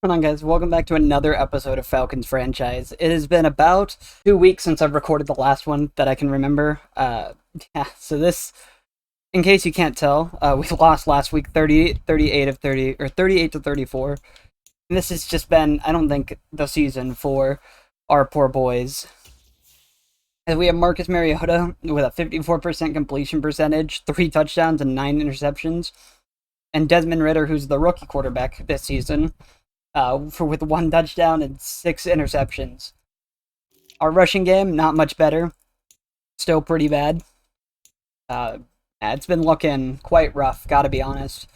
Hold on, guys. Welcome back to another episode of Falcons franchise. It has been about 2 weeks since I've recorded the last one that I can remember. Yeah, so this, in case you can't tell, we lost last week 38 of 30, or 38 to 34. And this has just been, I don't think, the season for our poor boys. And we have Marcus Mariota with a 54% completion percentage, 3 touchdowns, and 9 interceptions. And Desmond Ridder, who's the rookie quarterback this season, with 1 touchdown and 6 interceptions. Our rushing game, not much better. Still pretty bad. It's been looking quite rough, gotta be honest.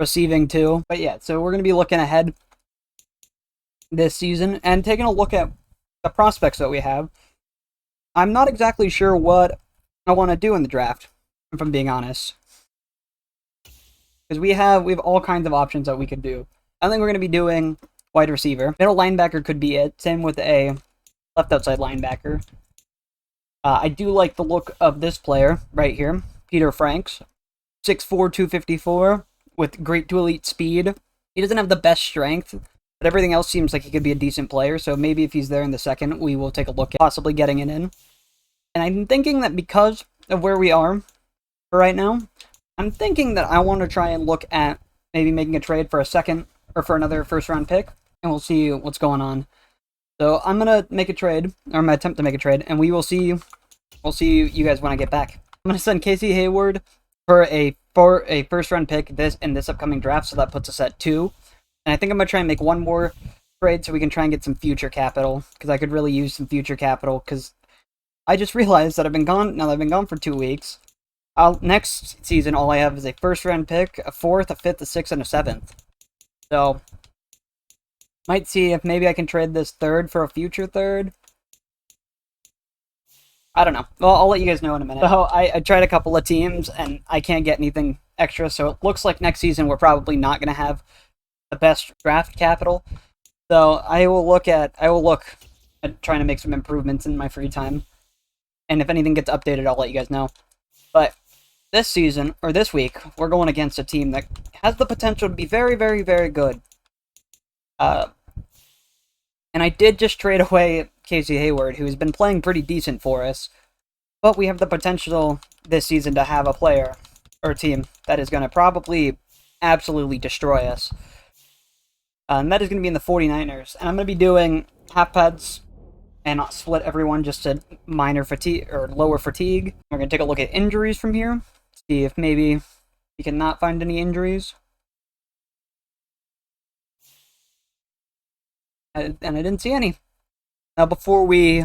Receiving too. But yeah, so we're going to be looking ahead this season and taking a look at the prospects that we have. I'm not exactly sure what I want to do in the draft, if I'm being honest. Because we have all kinds of options that we could do. I think we're going to be doing wide receiver. Middle linebacker could be it. Same with a left outside linebacker. I do like the look of this player right here, Peter Franks. 6'4", 254, with great to elite speed. He doesn't have the best strength, but everything else seems like he could be a decent player, so maybe if he's there in the second, we will take a look at possibly getting it in. And I'm thinking that because of where we are right now, I'm thinking that I want to try and look at maybe making a trade for a second or for another first-round pick, and we'll see what's going on. So I'm gonna make a trade, or I'm gonna attempt to make a trade, and we'll see you guys when I get back. I'm gonna send Casey Hayward for a first-round pick in this upcoming draft, so that puts us at 2. And I think I'm gonna try and make one more trade so we can try and get some future capital, because I could really use some future capital. Because I just realized that I've been gone for 2 weeks. Next season, all I have is a first-round pick, a 4th, a 5th, a 6th, and a 7th. So, might see if maybe I can trade this 3rd for a future 3rd. I don't know. Well, I'll let you guys know in a minute. So, I tried a couple of teams, and I can't get anything extra, so it looks like next season we're probably not going to have the best draft capital. So, I will look at trying to make some improvements in my free time. And if anything gets updated, I'll let you guys know. But this season, or this week, we're going against a team that has the potential to be very, very, very good. And I did just trade away Casey Hayward, who's been playing pretty decent for us. But we have the potential this season to have a player, or a team, that is going to probably absolutely destroy us. And that is going to be in the 49ers. And I'm going to be doing half pads and split everyone just to minor fatigue, or lower fatigue. We're going to take a look at injuries from here. See if maybe we can not find any injuries. And I didn't see any. Now, before we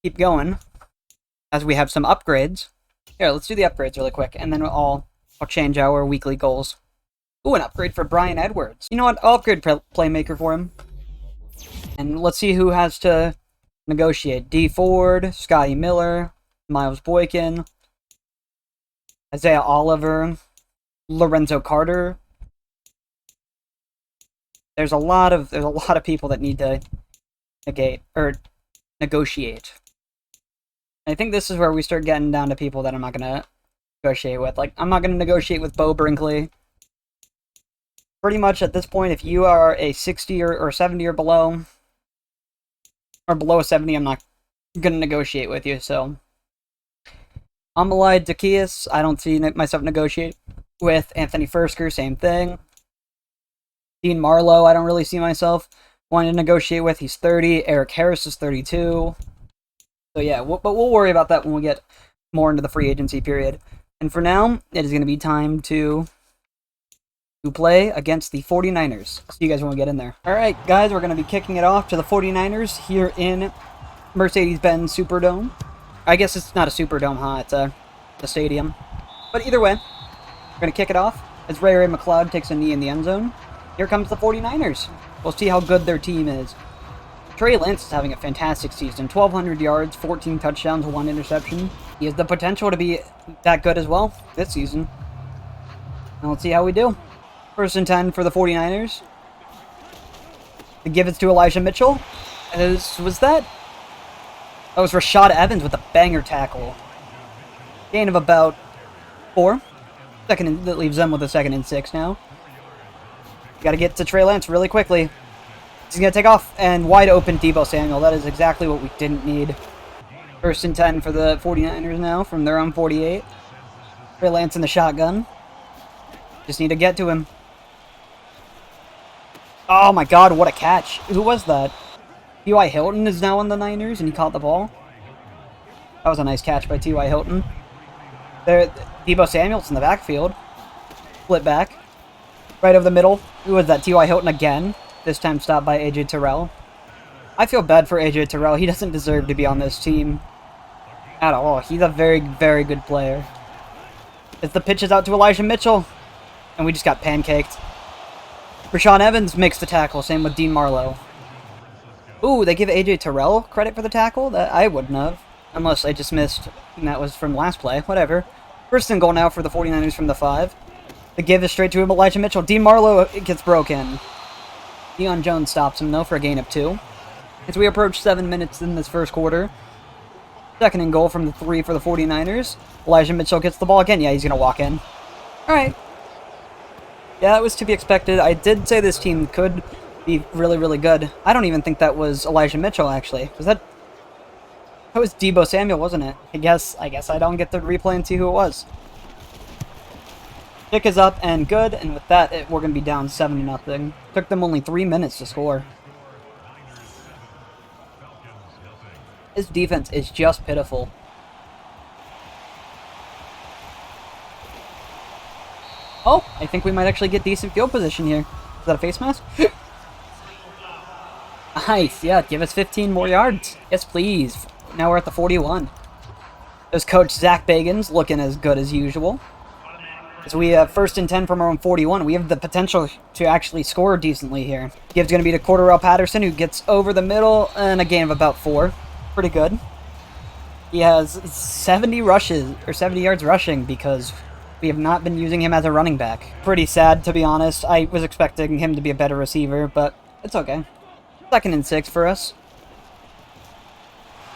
keep going, as we have some upgrades, here, let's do the upgrades really quick, and then I'll change our weekly goals. Ooh, an upgrade for Brian Edwards. You know what? I'll upgrade Playmaker for him. And let's see who has to negotiate. D. Ford, Scotty Miller, Miles Boykin, Isaiah Oliver, Lorenzo Carter. There's a lot of people that need to negotiate. I think this is where we start getting down to people that I'm not gonna negotiate with. Like, I'm not gonna negotiate with Bo Brinkley. Pretty much at this point, if you are a 60 or 70 or below a 70, I'm not gonna negotiate with you. So, Amalai Zacchaeus, I don't see myself negotiate with. Anthony Fursker, same thing. Dean Marlowe, I don't really see myself wanting to negotiate with. He's 30. Eric Harris is 32. So yeah, but we'll worry about that when we get more into the free agency period. And for now, it is going to be time to play against the 49ers. See you guys when we get in there. Alright, guys, we're going to be kicking it off to the 49ers here in Mercedes-Benz Superdome. I guess it's not a Superdome, huh? It's a stadium. But either way, we're going to kick it off as Ray McLeod takes a knee in the end zone. Here comes the 49ers. We'll see how good their team is. Trey Lance is having a fantastic season. 1,200 yards, 14 touchdowns, 1 interception. He has the potential to be that good as well this season. And let's see how we do. 1st and 10 for the 49ers. They give it to Elijah Mitchell. Was that? That was Rashad Evans with a banger tackle. Gain of about 4. That leaves them with a 2nd and 6 now. Got to get to Trey Lance really quickly. He's going to take off, and wide open Deebo Samuel. That is exactly what we didn't need. 1st and 10 for the 49ers now from their own 48. Trey Lance in the shotgun. Just need to get to him. Oh my god, what a catch. Who was that? T.Y. Hilton is now on the Niners, and he caught the ball. That was a nice catch by T.Y. Hilton. There, Deebo Samuel's in the backfield. Split back. Right over the middle. Who was that? T.Y. Hilton again. This time stopped by A.J. Terrell. I feel bad for A.J. Terrell. He doesn't deserve to be on this team at all. He's a very, very good player. As the pitch is out to Elijah Mitchell. And we just got pancaked. Rashaan Evans makes the tackle. Same with Dean Marlowe. Ooh, they give A.J. Terrell credit for the tackle? That I wouldn't have. Unless I just missed. And that was from last play. Whatever. 1st and goal now for the 49ers from the 5. The give is straight to him. Elijah Mitchell. Dean Marlowe gets broken. Deion Jones stops him, though, for a gain of 2. As we approach 7 minutes in this first quarter. 2nd and goal from the 3 for the 49ers. Elijah Mitchell gets the ball again. Yeah, he's going to walk in. Alright. Yeah, that was to be expected. I did say this team could be really, really good. I don't even think that was Elijah Mitchell, actually. That was Deebo Samuel, wasn't it? I guess I don't get the replay and see who it was. Kick is up and good, and with that, we're going to be down 7-0. Took them only 3 minutes to score. This defense is just pitiful. Oh, I think we might actually get decent field position here. Is that a face mask? Nice, yeah, give us 15 more yards. Yes, please. Now we're at the 41. There's Coach Zach Bagans looking as good as usual. So we have 1st and 10 from our own 41. We have the potential to actually score decently here. Give's going to be to Cordarrelle Patterson, who gets over the middle, and a gain of about 4. Pretty good. He has 70 rushes, or 70 yards rushing, because we have not been using him as a running back. Pretty sad, to be honest. I was expecting him to be a better receiver, but it's okay. 2nd and 6 for us.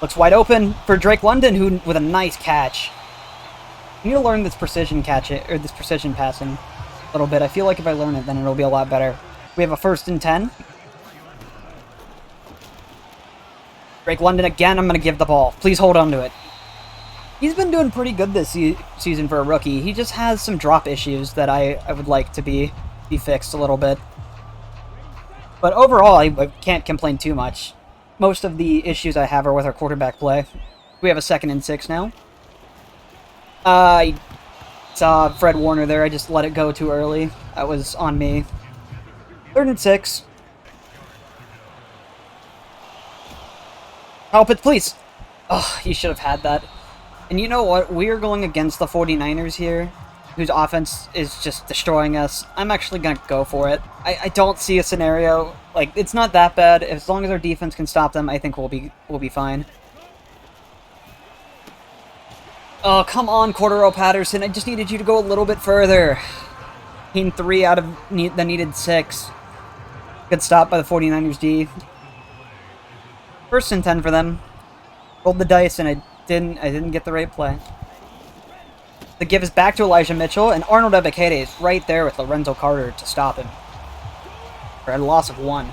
Looks wide open for Drake London, who with a nice catch. I need to learn this precision catching, or this precision passing a little bit. I feel like if I learn it, then it'll be a lot better. We have a 1st and 10. Drake London again, I'm going to give the ball. Please hold on to it. He's been doing pretty good this season for a rookie. He just has some drop issues that I would like to be fixed a little bit. But overall, I can't complain too much. Most of the issues I have are with our quarterback play. We have a 2nd and 6 now. I saw Fred Warner there. I just let it go too early. That was on me. 3rd and 6. Help it, please. Oh, he should have had that. And you know what? We're going against the 49ers here, whose offense is just destroying us. I'm actually going to go for it. I don't see a scenario. Like, it's not that bad. As long as our defense can stop them, I think we'll be fine. Oh, come on, Cordarrelle Patterson. I just needed you to go a little bit further. Team 3 out of the needed 6. Good stop by the 49ers D. 1st and 10 for them. Rolled the dice, and I didn't get the right play. The give is back to Elijah Mitchell, and Arnold Ebiketie is right there with Lorenzo Carter to stop him. For a loss of 1.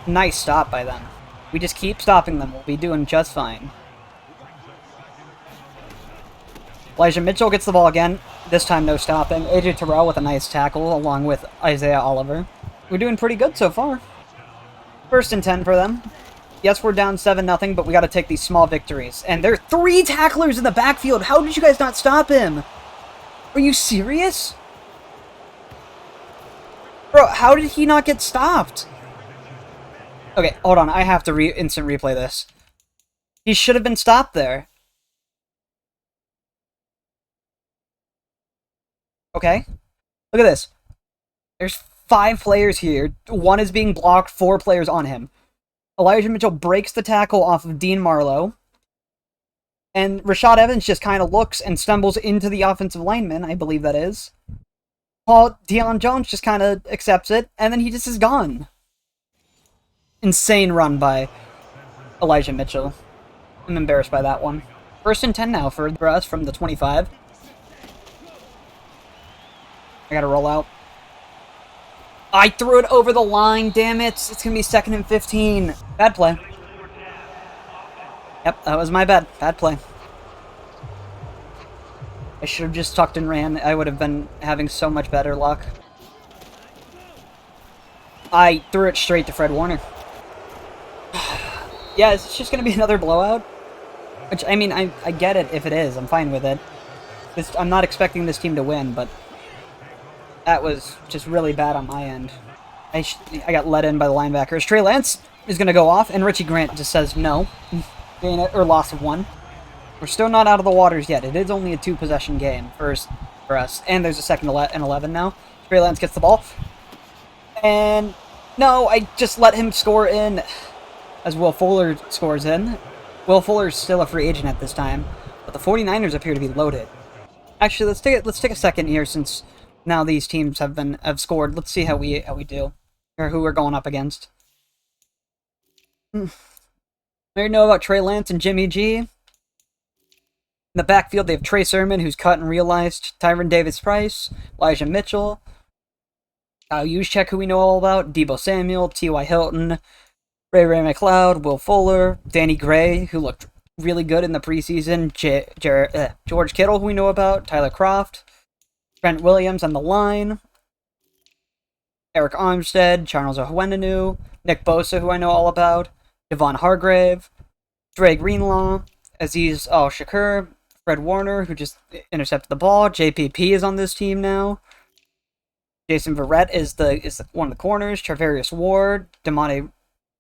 Nice stop by them. We just keep stopping them. We'll be doing just fine. Elijah Mitchell gets the ball again. This time no stopping. A.J. Terrell with a nice tackle, along with Isaiah Oliver. We're doing pretty good so far. 1st and 10 for them. Yes, we're down 7-0, but we got to take these small victories. And there are 3 tacklers in the backfield. How did you guys not stop him? Are you serious? Bro, how did he not get stopped? Okay, hold on. I have to instant replay this. He should have been stopped there. Okay. Look at this. There's 5 players here. 1 is being blocked, 4 players on him. Elijah Mitchell breaks the tackle off of Dean Marlowe. And Rashaan Evans just kind of looks and stumbles into the offensive lineman, I believe that is. Deion Jones just kind of accepts it, and then he just is gone. Insane run by Elijah Mitchell. I'm embarrassed by that one. 1st and 10 now for us from the 25. I gotta roll out. I threw it over the line, damn it. It's going to be 2nd and 15. Bad play. Yep, that was my bad. Bad play. I should have just tucked and ran. I would have been having so much better luck. I threw it straight to Fred Warner. Yeah, it's just going to be another blowout. Which, I mean, I get it if it is. I'm fine with it. I'm not expecting this team to win, but that was just really bad on my end. I got let in by the linebackers. Trey Lance is going to go off, and Richie Grant just says no. Gain it, or loss of 1. We're still not out of the waters yet. It is only a 2-possession game for us. And there's a 2nd and 11 now. Trey Lance gets the ball. And no, I just let him score in as Will Fuller scores in. Will Fuller's still a free agent at this time, but the 49ers appear to be loaded. Actually, let's take a second here since now these teams have scored. Let's see how we do, or who we're going up against. I already know about Trey Lance and Jimmy G. In the backfield, they have Trey Sermon, who's cut and realized, Tyron Davis-Price, Elijah Mitchell, Kyle Juszczyk, who we know all about, Deebo Samuel, T.Y. Hilton, Ray McLeod, Will Fuller, Danny Gray, who looked really good in the preseason, George Kittle, who we know about, Tyler Kroft, Trent Williams on the line, Eric Armstead, Charles Ohuenenu, Nick Bosa, who I know all about, Devon Hargrave, Dre Greenlaw, Aziz Al-Shakur, Fred Warner, who just intercepted the ball, JPP is on this team now, Jason Verrett is one of the corners, Travarius Ward, Demonte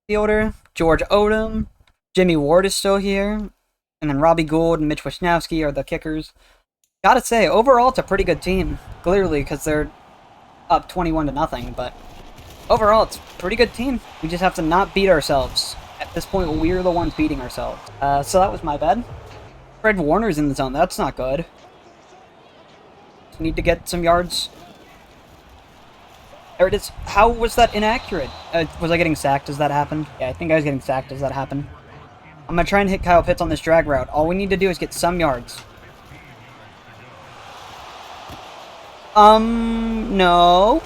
Theodore, George Odom, Jimmy Ward is still here, and then Robbie Gould and Mitch Wisnowski are the kickers. Gotta say, overall, it's a pretty good team. Clearly, because they're up 21-0, but overall, it's a pretty good team. We just have to not beat ourselves. At this point, we're the ones beating ourselves. So that was my bad. Fred Warner's in the zone. That's not good. Need to get some yards. There it is. How was that inaccurate? Was I getting sacked as that happened? Yeah, I think I was getting sacked as that happened. I'm going to try and hit Kyle Pitts on this drag route. All we need to do is get some yards. No.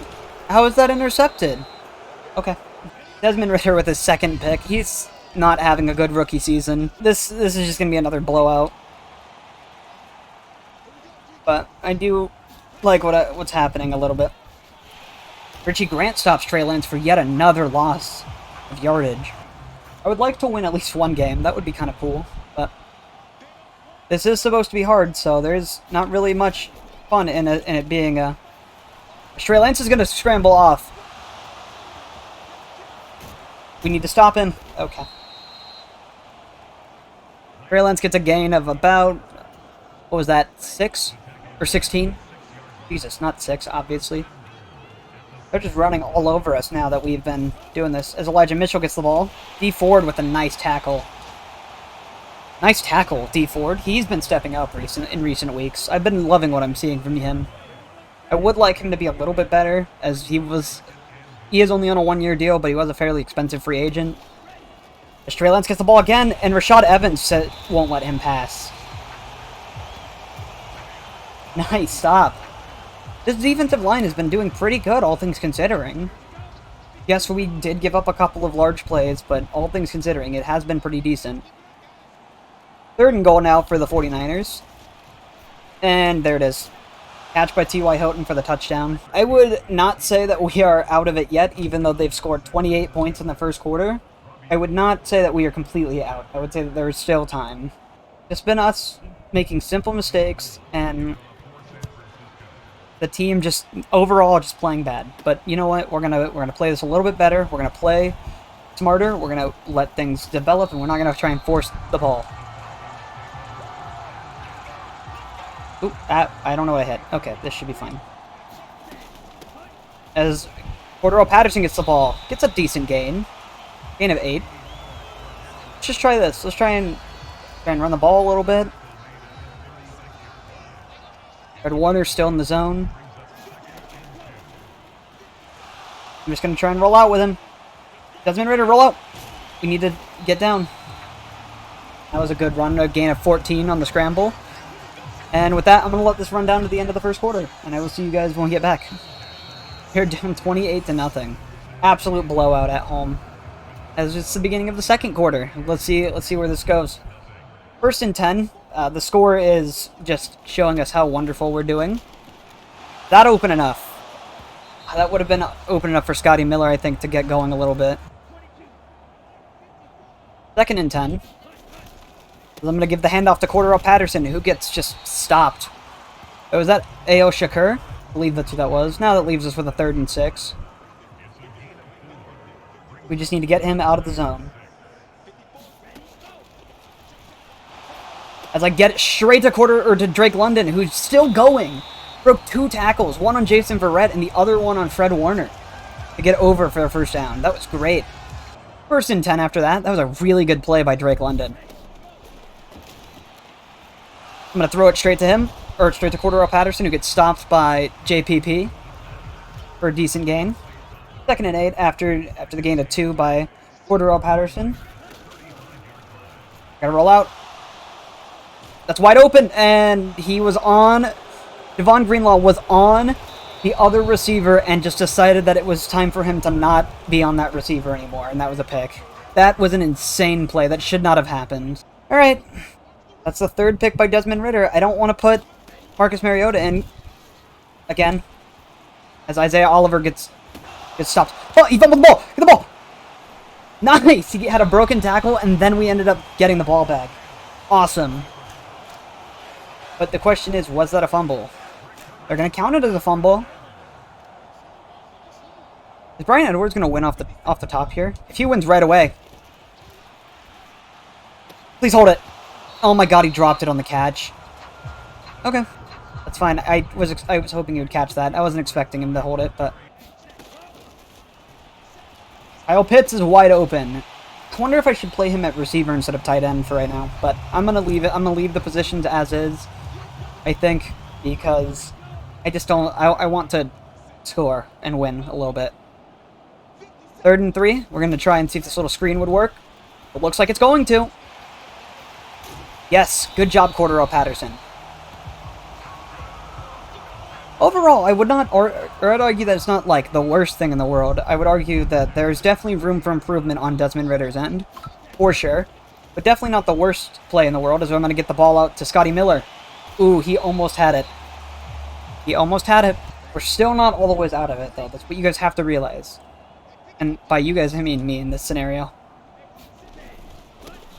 How is that intercepted? Okay. Desmond Ridder with his 2nd pick. He's not having a good rookie season. This is just going to be another blowout. But I do like what's happening a little bit. Richie Grant stops Trey Lance for yet another loss of yardage. I would like to win at least one game. That would be kind of cool. But this is supposed to be hard, so there's not really much fun in it being a... Trey Lance is going to scramble off. We need to stop him. Okay. Trey Lance gets a gain of about... What was that? 6? Or 16? Jesus, not 6, obviously. They're just running all over us now that we've been doing this. As Elijah Mitchell gets the ball. D. Ford with a nice tackle. Nice tackle, D. Ford. He's been stepping up in recent weeks. I've been loving what I'm seeing from him. I would like him to be a little bit better, as he is only on a 1-year deal, but he was a fairly expensive free agent. As Trey Lance gets the ball again, and Rashad Evans won't let him pass. Nice stop. This defensive line has been doing pretty good, all things considering. Yes, we did give up a couple of large plays, but all things considering, it has been pretty decent. 3rd and goal now for the 49ers. And there it is. Catch by T.Y. Hilton for the touchdown. I would not say that we are out of it yet, even though they've scored 28 points in the first quarter. I would not say that we are completely out. I would say that there is still time. It's been us making simple mistakes, and the team just overall just playing bad. But you know what? We're gonna play this a little bit better. We're gonna play smarter. We're gonna let things develop, and we're not gonna try and force the ball. Oop, I don't know what I hit. Okay, this should be fine. As Cordero Patterson gets the ball, gets a decent gain. Gain of 8. Let's just try this. Let's try and run the ball a little bit. Fred Warner's still in the zone. I'm just going to try and roll out with him. Desmond Ridder, roll out. We need to get down. That was a good run. A gain of 14 on the scramble. And with that, I'm going to let this run down to the end of the first quarter. And I will see you guys when we get back. They're down 28-0. Absolute blowout at home. As it's the beginning of the second quarter. Let's see where this goes. 1st and 10. The score is just showing us how wonderful we're doing. That open enough. That would have been open enough for Scotty Miller, I think, to get going a little bit. 2nd and 10. I'm going to give the handoff to Cordero Patterson, who gets just stopped. Oh, was that A.O. Shakur? I believe that's who that was. Now that leaves us with a 3rd and 6. We just need to get him out of the zone. As I get it straight to Drake London, who's still going. Broke 2 tackles, one on Jason Verrett and the other one on Fred Warner, to get over for the 1st down. That was great. 1st and 10 after that. That was a really good play by Drake London. I'm going to throw it straight to him, or straight to Cordero Patterson, who gets stopped by JPP for a decent gain. 2nd and 8 after the gain of 2 by Cordero Patterson. Gotta roll out. That's wide open, and he was on. Devon Greenlaw was on the other receiver and just decided that it was time for him to not be on that receiver anymore, and that was a pick. That was an insane play. That should not have happened. All right. That's the 3rd pick by Desmond Ridder. I don't want to put Marcus Mariota in again, as Isaiah Oliver gets stopped. Oh, he fumbled the ball! Get the ball! Nice! He had a broken tackle, and then we ended up getting the ball back. Awesome. But the question is, was that a fumble? They're going to count it as a fumble. Is Brian Edwards going to win off the top here? If he wins right away. Please hold it. Oh my god, he dropped it on the catch. Okay. That's fine. I was hoping he would catch that. I wasn't expecting him to hold it, but... Kyle Pitts is wide open. I wonder if I should play him at receiver instead of tight end for right now, but I'm going to leave it. I'm going to leave the positions as is, I think, because I just don't... I want to score and win a little bit. 3rd and 3. We're going to try and see if this little screen would work. It looks like it's going to. Yes, good job, Cordero Patterson. Overall, I would not, or I'd argue that it's not, like, the worst thing in the world. I would argue that there's definitely room for improvement on Desmond Ridder's end, for sure. But definitely not the worst play in the world, as I'm going to get the ball out to Scotty Miller. Ooh, he almost had it. He almost had it. We're still not all the way out of it, though. That's what you guys have to realize. And by you guys, I mean me in this scenario.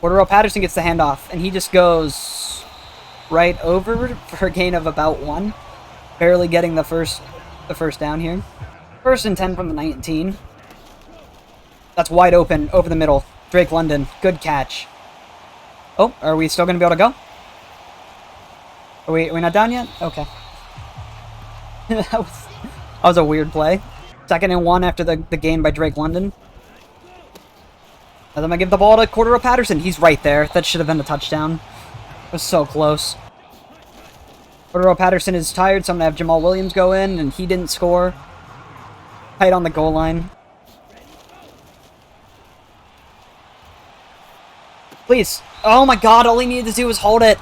Cordero Patterson gets the handoff, and he just goes right over for a gain of about 1. Barely getting the first down here. 1st and 10 from the 19. That's wide open, over the middle. Drake London, good catch. Oh, are we still going to be able to go? Are we not down yet? Okay. that was a weird play. 2nd and 1 after the gain by Drake London. And then I give the ball to Cordero Patterson. He's right there. That should have been a touchdown. It was so close. Cordero Patterson is tired, so I'm going to have Jamal Williams go in, and he didn't score. Tight on the goal line. Please. Oh my god, all he needed to do was hold it.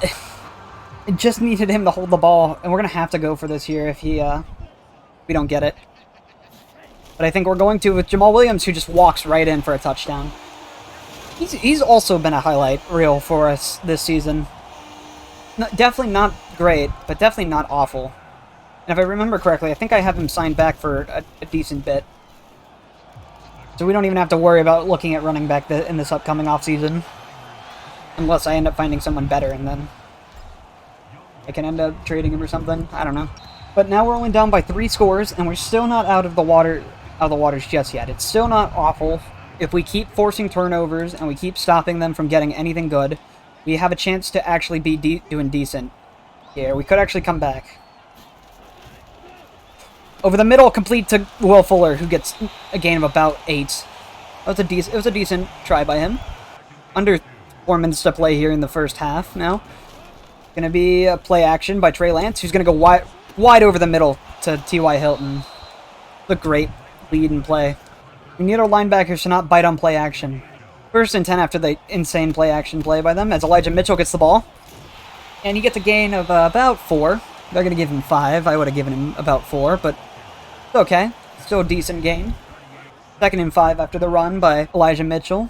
It just needed him to hold the ball, and we're going to have to go for this here if we don't get it. But I think we're going to with Jamal Williams, who just walks right in for a touchdown. He's also been a highlight reel for us this season. No, definitely not great, but definitely not awful. And if I remember correctly, I think I have him signed back for a decent bit. So we don't even have to worry about looking at running back in this upcoming offseason. Unless I end up finding someone better, and then I can end up trading him or something. I don't know. But now we're only down by 3 scores, and we're still not out of the waters just yet. It's still not awful. If we keep forcing turnovers and we keep stopping them from getting anything good, we have a chance to actually be doing decent here. We could actually come back. Over the middle, complete to Will Fuller, who gets a gain of about 8. It was a decent try by him. Under 4 minutes to play here in the first half now. Gonna be a play action by Trey Lance, who's gonna go wide over the middle to T.Y. Hilton. The great lead and play. We need our linebackers to not bite on play action. 1st and 10 after the insane play action play by them, as Elijah Mitchell gets the ball. And he gets a gain of about 4. They're going to give him 5. I would have given him about 4, but it's okay. Still a decent gain. 2nd and 5 after the run by Elijah Mitchell.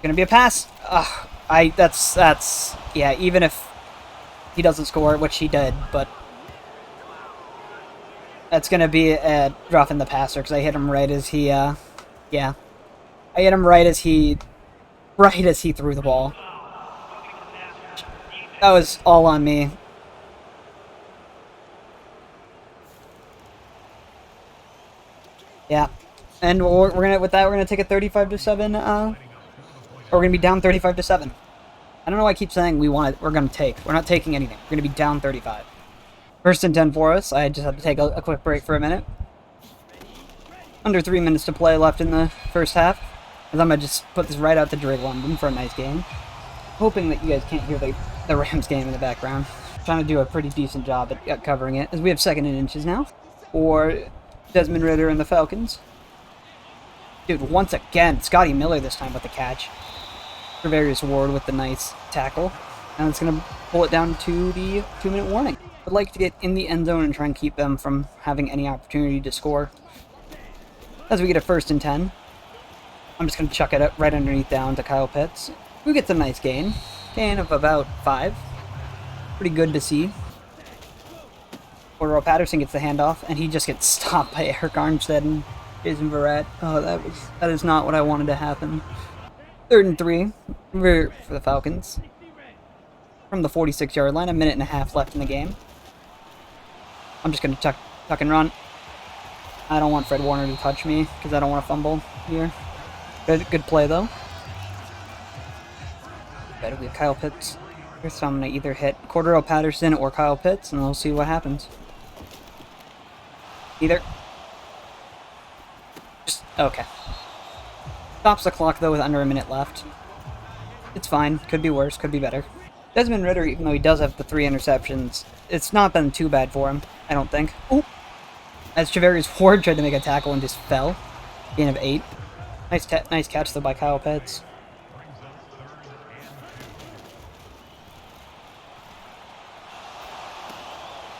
Gonna be a pass. Ugh, yeah, even if he doesn't score, which he did, but that's gonna be a rough in the passer because I hit him right as he, yeah. I hit him right as he threw the ball. That was all on me. Yeah. And we're gonna take a 35-7, or we're gonna be down 35-7. I don't know why I keep saying we're gonna take. We're not taking anything. We're gonna be down 35. 1st and 10 for us. I just had to take a quick break for a minute. Under 3 minutes to play left in the first half. And I'm gonna just put this right out to Drake London for a nice game. Hoping that you guys can't hear the Rams game in the background. Trying to do a pretty decent job at covering it, as we have 2nd and inches now for Desmond Ridder and the Falcons. Dude, once again, Scotty Miller this time with the catch. Travarius Ward with the nice tackle. And it's going to pull it down to the 2-minute warning. I'd like to get in the end zone and try and keep them from having any opportunity to score. As we get a 1st and 10. I'm just going to chuck it up right underneath down to Kyle Pitts. Who gets a nice gain. Gain of about 5. Pretty good to see. Cordero Patterson gets the handoff, and he just gets stopped by Eric Armstead and Jason Verrett. Oh, that is not what I wanted to happen. 3rd and 3 for the Falcons. From the 46-yard line, 1.5 minutes left in the game. I'm just going to tuck and run. I don't want Fred Warner to touch me, because I don't want to fumble here. Good play, though. Better be Kyle Pitts. So I'm going to either hit Cordero Patterson or Kyle Pitts, and we'll see what happens. Either. Just, okay. Stops the clock, though, with under 1 minute left. It's fine. Could be worse. Could be better. Desmond Ridder, even though he does have the 3 interceptions, it's not been too bad for him, I don't think. Ooh. As Travarius Ward tried to make a tackle and just fell. Gain of 8. Nice catch, though, by Kyle Pitts.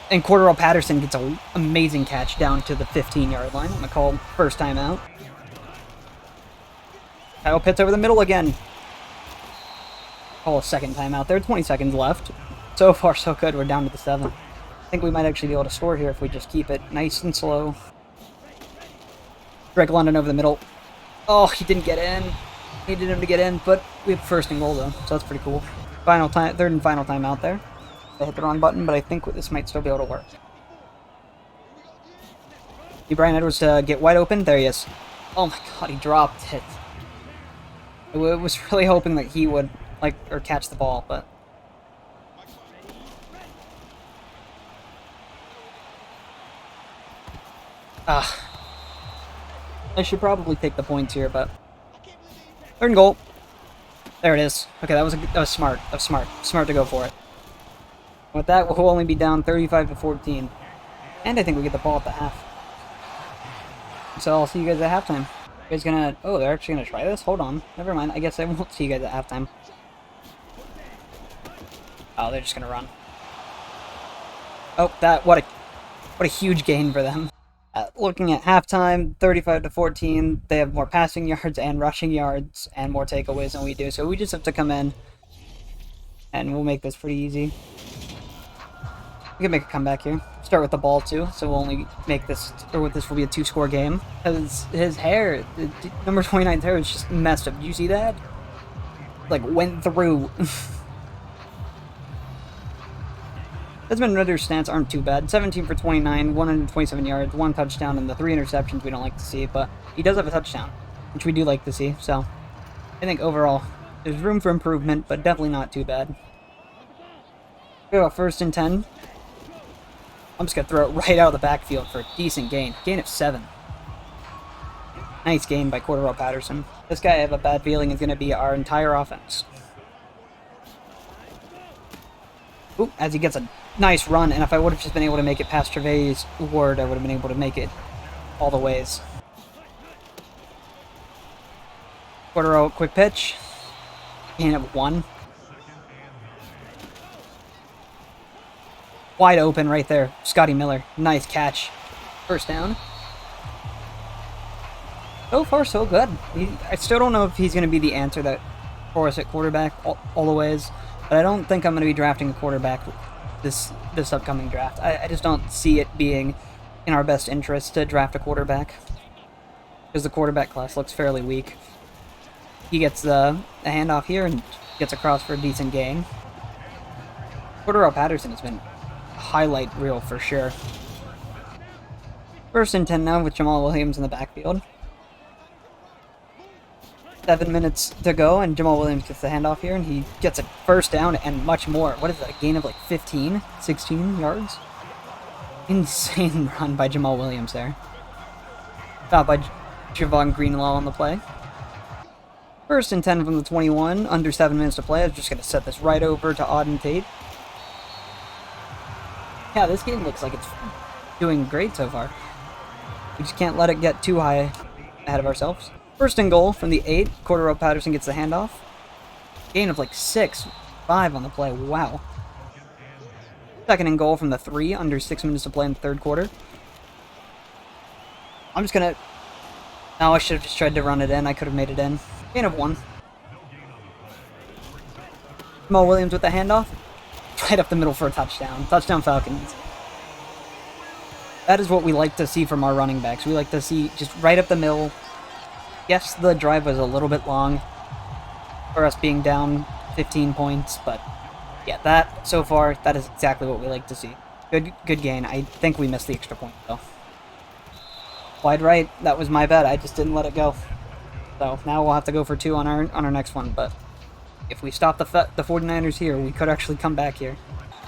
And Cordero Patterson gets an amazing catch down to the 15-yard line. I'm going to call first time out. Kyle Pitts over the middle again. Call a 2nd time out there. 20 seconds left. So far, so good. We're down to the 7. I think we might actually be able to score here if we just keep it nice and slow. Drake London over the middle. Oh, he didn't get in. Needed him to get in, but we have 1st and goal, though, so that's pretty cool. 3rd and final time out there. I hit the wrong button, but I think this might still be able to work. Need Brian Edwards to get wide open. There he is. Oh my god, he dropped it. I was really hoping that he would, catch the ball, but... I should probably take the points here, but... 3rd and goal. There it is. Okay, that was smart. That was smart. Smart to go for it. With that, we'll only be down 35-14. And I think we get the ball at the half. So I'll see you guys at halftime. You guys gonna... Oh, they're actually gonna try this? Hold on. Never mind. I guess I won't see you guys at halftime. Oh, they're just gonna run. Oh, what a huge gain for them. Looking at halftime, 35-14. They have more passing yards and rushing yards and more takeaways than we do. So we just have to come in and we'll make this pretty easy. We can make a comeback here. Start with the ball, too, so we'll only make this, or this will be a 2-score game. Because his hair, number 29's hair is just messed up. Did you see that? Went through. Desmond Ridder's stats aren't too bad. 17 for 29, 127 yards, 1 touchdown, and the 3 interceptions we don't like to see, but he does have a touchdown, which we do like to see, so I think overall there's room for improvement, but definitely not too bad. We have a 1st and 10. I'm just going to throw it right out of the backfield for a decent gain. Gain of 7. Nice gain by Cordero Patterson. This guy, I have a bad feeling, is going to be our entire offense. Ooh, as he gets a nice run, and if I would have just been able to make it past Travarius Ward, I would have been able to make it all the ways. Cordero, quick pitch. Gain of 1. Wide open right there. Scotty Miller. Nice catch. 1st down. So far, so good. I still don't know if he's going to be the answer that for us at quarterback all the ways, but I don't think I'm going to be drafting a quarterback this upcoming draft. I just don't see it being in our best interest to draft a quarterback because the quarterback class looks fairly weak. He gets the handoff here and gets across for a decent gain. Cordero Patterson has been a highlight reel for sure. 1st and 10 now with Jamal Williams in the backfield. 7 minutes to go, and Jamal Williams gets the handoff here, and he gets a 1st down and much more. What is that, a gain of like 15, 16 yards? Insane run by Jamal Williams there. Stopped by Javon Greenlaw on the play. 1st and 10 from the 21, under 7 minutes to play. I'm just going to set this right over to Auden Tate. Yeah, this game looks like it's doing great so far. We just can't let it get too high ahead of ourselves. 1st and goal from the 8. Cordero Patterson gets the handoff. Gain of like 6, 5 on the play. Wow. 2nd and goal from the 3. Under 6 minutes to play in the 3rd quarter. I'm just gonna... No, I should have just tried to run it in. I could have made it in. Gain of 1. Jamal Williams with the handoff. Right up the middle for a touchdown. Touchdown Falcons. That is what we like to see from our running backs. We like to see just right up the middle. Yes, the drive was a little bit long for us being down 15 points, but yeah, that, so far, that is exactly what we like to see. Good gain. I think we missed the extra point, though. Wide right, that was my bad. I just didn't let it go. So now we'll have to go for 2 on our next one, but if we stop the 49ers here, we could actually come back here.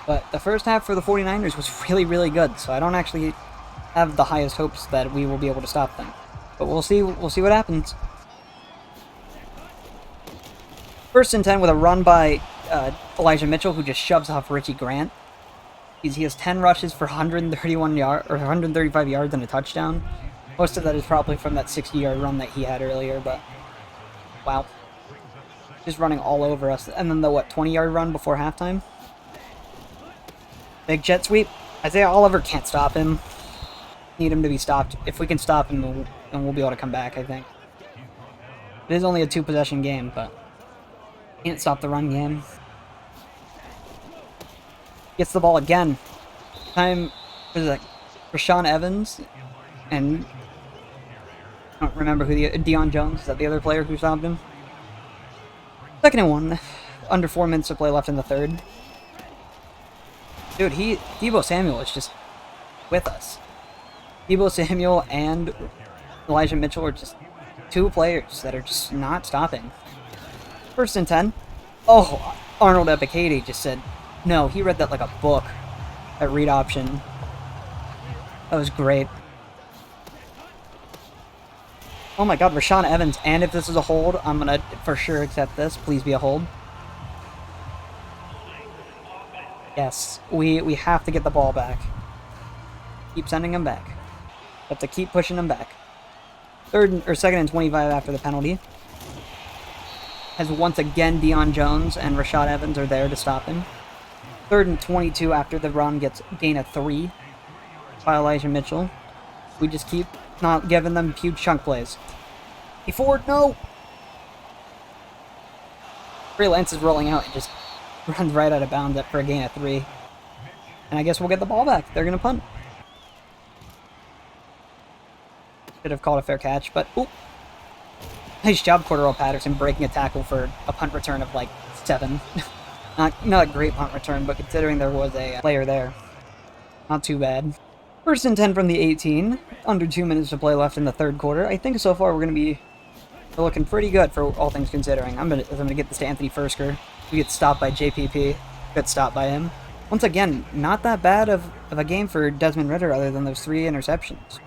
But the first half for the 49ers was really, really good, so I don't actually have the highest hopes that we will be able to stop them. But we'll see what happens. 1st and 10 with a run by Elijah Mitchell, who just shoves off Richie Grant. He has 10 rushes for 135 yards and a touchdown. Most of that is probably from that 60-yard run that he had earlier, but wow. Just running all over us. And then the, 20-yard run before halftime? Big jet sweep. Isaiah Oliver can't stop him. Need him to be stopped. If we can stop him, then we'll be able to come back, I think. It is only a 2-possession game, but can't stop the run game. Gets the ball again. Time, what is it? Rashaan Evans, and I don't remember who Deion Jones, is that the other player who stopped him? 2nd and 1. Under 4 minutes to play left in the 3rd. Dude, Deebo Samuel is just with us. Deebo Samuel and Elijah Mitchell are just 2 players that are just not stopping. 1st and 10. Oh, Arnold Ebiketie just said, no, he read that like a book. That read option. That was great. Oh my god, Rashaan Evans. And if this is a hold, I'm going to for sure accept this. Please be a hold. Yes, we have to get the ball back. Keep sending him back. Have to keep pushing him back. 2nd and 25 after the penalty. As once again Deion Jones and Rashaan Evans are there to stop him. 3rd and 22 after the run gets gain of 3 by Elijah Mitchell. We just keep not giving them huge chunk plays. He forward, no! Trey Lance is rolling out and just runs right out of bounds for a gain of 3. And I guess we'll get the ball back. They're going to punt. Should have called a fair catch, but ooh. Nice job, Cordero Patterson, breaking a tackle for a punt return of like 7. Not a great punt return, but considering there was a player there, not too bad. 1st and 10 from the 18. Under 2 minutes to play left in the 3rd quarter. I think so far we're looking pretty good for all things considering. I'm gonna get this to Anthony Fursker. We get stopped by JPP. Good stop by him. Once again, not that bad of a game for Desmond Ridder other than those 3 interceptions.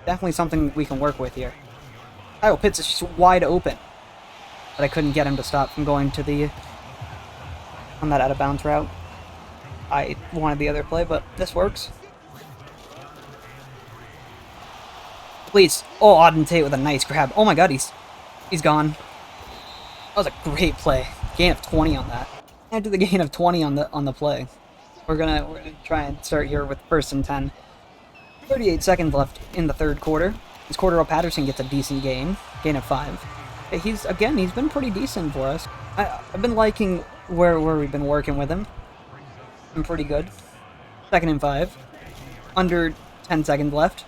Definitely something we can work with here. Kyle Pitts is just wide open. But I couldn't get him to stop from going to on that out-of-bounds route. I wanted the other play, but this works. Please. Oh, Auden Tate with a nice grab. Oh my god, he's gone. That was a great play. Gain of 20 on that. After the gain of 20 on the play. We're gonna try and start here with 1st and 10. 38 seconds left in the 3rd quarter. As Cordero Patterson gets a decent gain of 5. He's been pretty decent for us. I've been liking where we've been working with him. Been pretty good. 2nd and 5. Under 10 seconds left.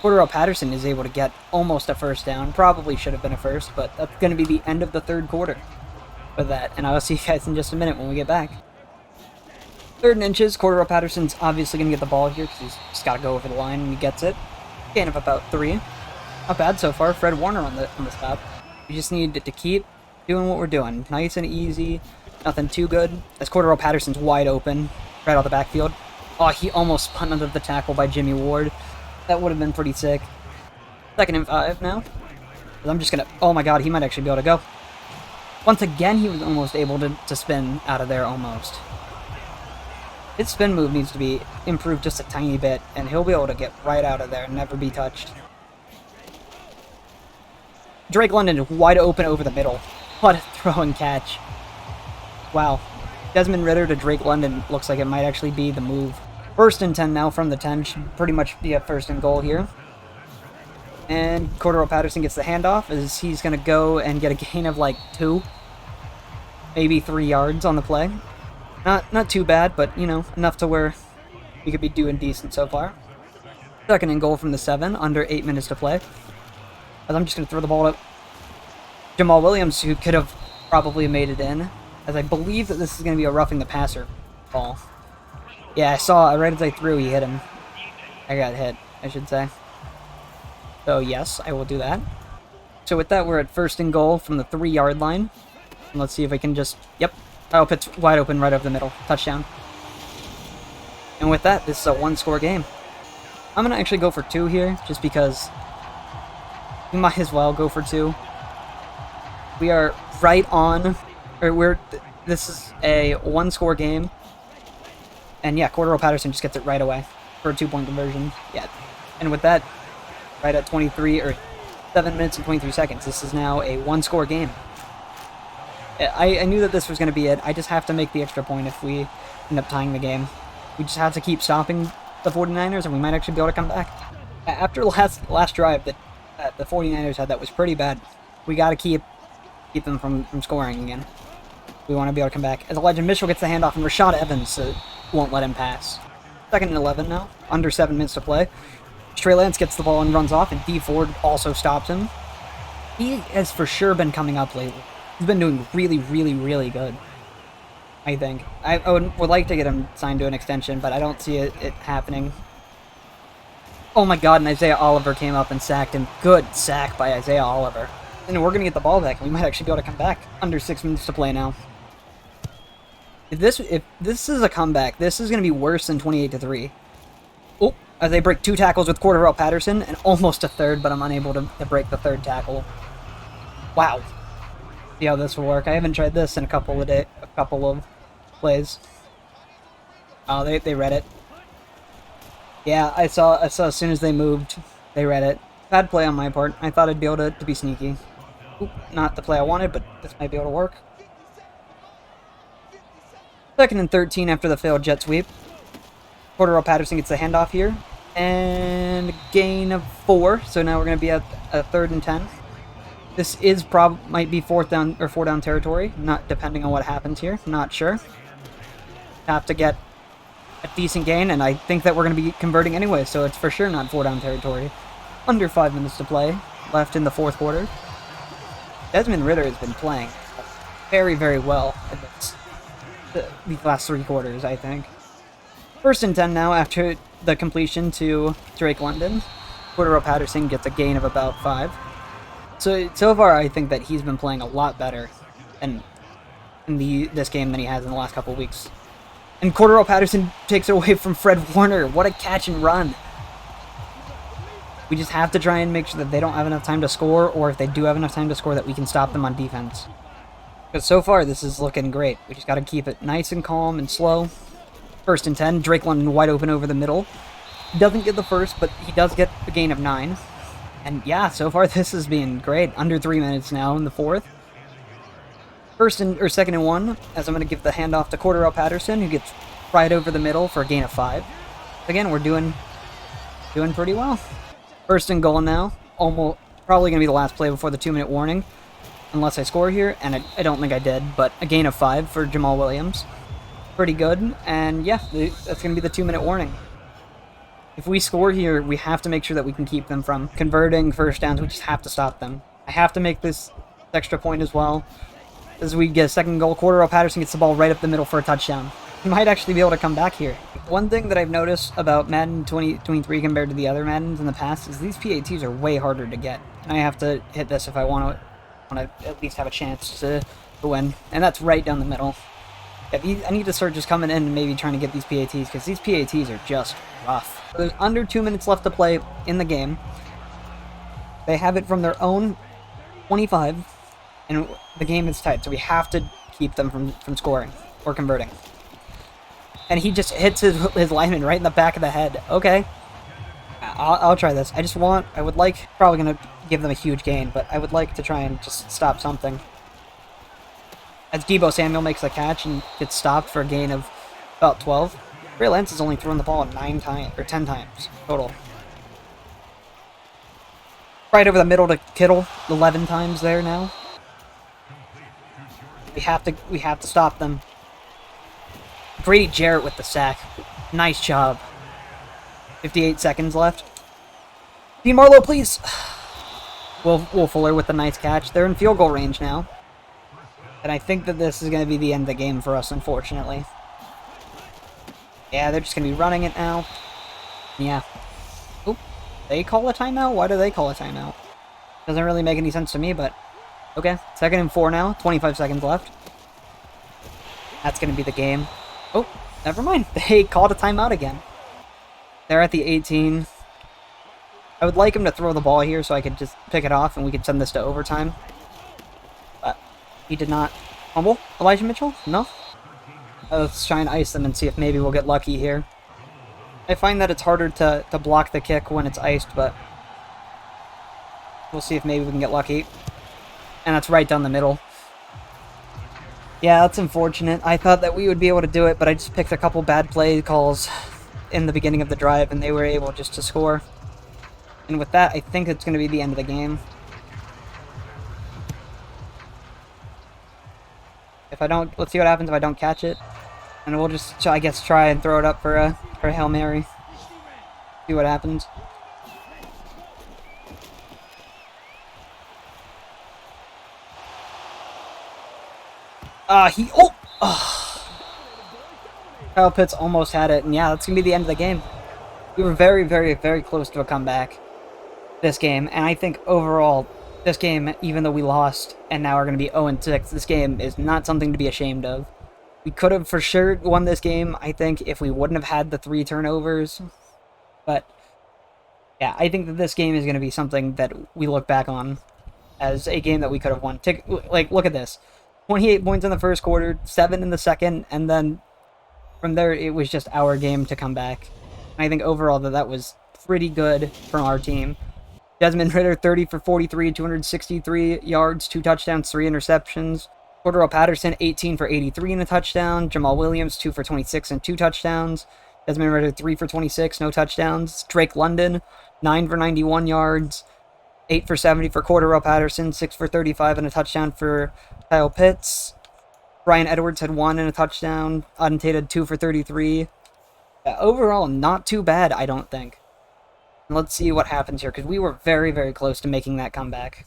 Cordero Patterson is able to get almost a first down. Probably should have been a first, but that's going to be the end of the 3rd quarter with that. And I'll see you guys in just a minute when we get back. 3rd and inches. Cordero Patterson's obviously going to get the ball here because he's just got to go over the line and he gets it. Gain of about 3. Not bad so far. Fred Warner on the stop. We just need to keep doing what we're doing. Nice and easy. Nothing too good. As Cordero Patterson's wide open. Right out the backfield. Oh, he almost spun under the tackle by Jimmy Ward. That would have been pretty sick. 2nd and 5 now. I'm just going to... Oh my god, he might actually be able to go. Once again, he was almost able to spin out of there almost. His spin move needs to be improved just a tiny bit, and he'll be able to get right out of there and never be touched. Drake London is wide open over the middle. What a throw and catch. Wow. Desmond Ridder to Drake London looks like it might actually be the move. 1st and 10 now from the 10. Should pretty much be a 1st and goal here. And Cordero Patterson gets the handoff as he's going to go and get a gain of like 2. Maybe 3 yards on the play. Not too bad, but, you know, enough to where we could be doing decent so far. 2nd and goal from the 7, under 8 minutes to play. As I'm just going to throw the ball up. Jamal Williams, who could have probably made it in, as I believe that this is going to be a roughing the passer ball. Yeah, I saw, right as I threw, he hit him. I got hit, I should say. So, yes, I will do that. So with that, we're at 1st and goal from the 3-yard line. And let's see if we can just... Yep. Kyle Pitts wide open right over the middle. Touchdown. And with that, this is a 1-score game. I'm going to actually go for 2 here, just because we might as well go for 2. We are right on... This is a 1-score game. And yeah, Cordero Patterson just gets it right away for a 2-point conversion. Yeah. And with that, right at 7 minutes and 23 seconds, this is now a 1-score game. I knew that this was going to be it. I just have to make the extra point if we end up tying the game. We just have to keep stopping the 49ers, and we might actually be able to come back. After last drive that the 49ers had, that was pretty bad. We got to keep them from scoring again. We want to be able to come back. As Elijah Mitchell gets the handoff, and Rashad Evans won't let him pass. 2nd and 11 now, under 7 minutes to play. Trey Lance gets the ball and runs off, and D Ford also stops him. He has for sure been coming up lately. He's been doing really, really, really good, I think. I would like to get him signed to an extension, but I don't see it happening. Oh my god, and Isaiah Oliver came up and sacked him. Good sack by Isaiah Oliver. And we're going to get the ball back, and we might actually be able to come back. Under 6 minutes to play now. If this is a comeback, this is going to be worse than 28-3. Oh, as they break 2 tackles with Cordero Patterson, and almost a 3rd, but I'm unable to break the 3rd tackle. Wow. See how this will work. I haven't tried this in a couple of plays. Oh, they read it. Yeah, I saw as soon as they moved, they read it. Bad play on my part. I thought I'd be able to be sneaky. Oop, not the play I wanted, but this might be able to work. 2nd and 13 after the failed jet sweep. Cordero Patterson gets the handoff here. And a gain of 4. So now we're going to be at a 3rd and 10. This is might be 4th down or 4 down territory, not depending on what happens here. Not sure. Have to get a decent gain, and I think that we're going to be converting anyway, so it's for sure not 4 down territory. Under 5 minutes to play left in the 4th quarter. Desmond Ridder has been playing very, very well in these last 3 quarters, I think. 1st and 10 now after the completion to Drake London. Cordero Patterson gets a gain of about 5. So far, I think that he's been playing a lot better in this game than he has in the last couple of weeks. And Cordero Patterson takes it away from Fred Warner. What a catch and run. We just have to try and make sure that they don't have enough time to score, or if they do have enough time to score, that we can stop them on defense. Because so far, this is looking great. We just got to keep it nice and calm and slow. 1st and 10, Drake London wide open over the middle. He doesn't get the first, but he does get a gain of 9. And yeah, so far this has been great. Under 3 minutes now in the 4th. 2nd and 1, as I'm going to give the handoff to Cordero Patterson, who gets right over the middle for a gain of 5. Again, we're doing pretty well. 1st and goal now almost probably going to be the last play before the 2-minute warning, unless I score here, and I don't think I did, but a gain of 5 for Jamal Williams. Pretty good, and yeah, that's going to be the 2-minute warning. If we score here, we have to make sure that we can keep them from converting first downs. We just have to stop them. I have to make this extra point as well. As we get a second goal, Cordero Patterson gets the ball right up the middle for a touchdown. He might actually be able to come back here. One thing that I've noticed about Madden 2023 compared to the other Maddens in the past is these PATs are way harder to get. And I have to hit this if I want to at least have a chance to win. And that's right down the middle. I need to start just coming in and maybe trying to get these PATs, because these PATs are just rough. There's under 2 minutes left to play in the game. They have it from their own 25, and the game is tight, so we have to keep them from scoring or converting. And he just hits his lineman right in the back of the head. Okay. I'll try this. I would like, probably going to give them a huge gain, but I would like to try and just stop something. As Deebo Samuel makes the catch and gets stopped for a gain of about 12. Ray Lance has only thrown the ball 9 times, or 10 times total. Right over the middle to Kittle, 11 times there now. We have to stop them. Grady Jarrett with the sack. Nice job. 58 seconds left. Dean Marlowe, please. Will Fuller with the nice catch. They're in field goal range now. And I think that this is going to be the end of the game for us, unfortunately. Yeah, they're just going to be running it now. Yeah. Oop. They call a timeout? Why do they call a timeout? Doesn't really make any sense to me, but... Okay, 2nd and 4 now. 25 seconds left. That's going to be the game. Oh, never mind. They called a timeout again. They're at the 18. I would like him to throw the ball here so I could just pick it off and we could send this to overtime. But he did not. Fumble? Elijah Mitchell? No? Let's try and ice them and see if maybe we'll get lucky here. I find that it's harder to block the kick when it's iced, but we'll see if maybe we can get lucky. And that's right down the middle. Yeah, that's unfortunate. I thought that we would be able to do it, but I just picked a couple bad play calls in the beginning of the drive, and they were able just to score. And with that, I think it's going to be the end of the game. If I don't, let's see what happens if I don't catch it. And we'll just, I guess, try and throw it up for a Hail Mary. See what happens. Kyle Pitts almost had it, and yeah, that's going to be the end of the game. We were very, very, very close to a comeback this game, and I think overall, this game, even though we lost, and now we're going to be 0-6, this game is not something to be ashamed of. We could have for sure won this game, I think, if we wouldn't have had the 3 turnovers, but yeah, I think that this game is going to be something that we look back on as a game that we could have won. Like, look at this. 28 points in the first quarter, 7 in the second, and then from there it was just our game to come back. And I think overall that was pretty good from our team. Desmond Ridder, 30 for 43, 263 yards, 2 touchdowns, 3 interceptions. Cordero Patterson, 18 for 83 and a touchdown. Jamal Williams, 2 for 26 and 2 touchdowns. Desmond Ridder, 3 for 26, no touchdowns. Drake London, 9 for 91 yards. 8 for 70 for Cordero Patterson, 6 for 35 and a touchdown for Kyle Pitts. Brian Edwards had 1 and a touchdown. Auden Tate had 2 for 33. Overall, not too bad, I don't think. Let's see what happens here, because we were very, very close to making that comeback.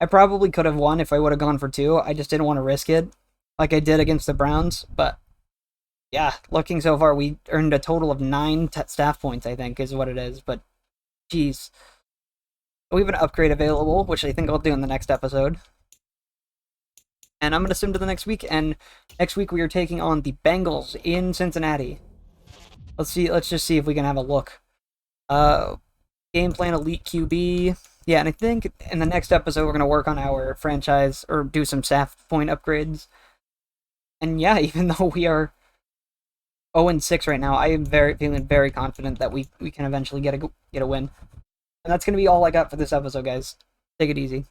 I probably could have won if I would have gone for 2. I just didn't want to risk it, like I did against the Browns. But, yeah, looking so far, we earned a total of 9 staff points, I think, is what it is. But, geez. We have an upgrade available, which I think I'll do in the next episode. And I'm going to sim to the next week, and next week we are taking on the Bengals in Cincinnati. Let's just see if we can have a look. Game plan, elite QB. Yeah, and I think in the next episode we're going to work on our franchise, or do some staff point upgrades. And yeah, even though we are 0-6 right now, I am feeling very confident that we can eventually get a win. And that's going to be all I got for this episode, guys. Take it easy.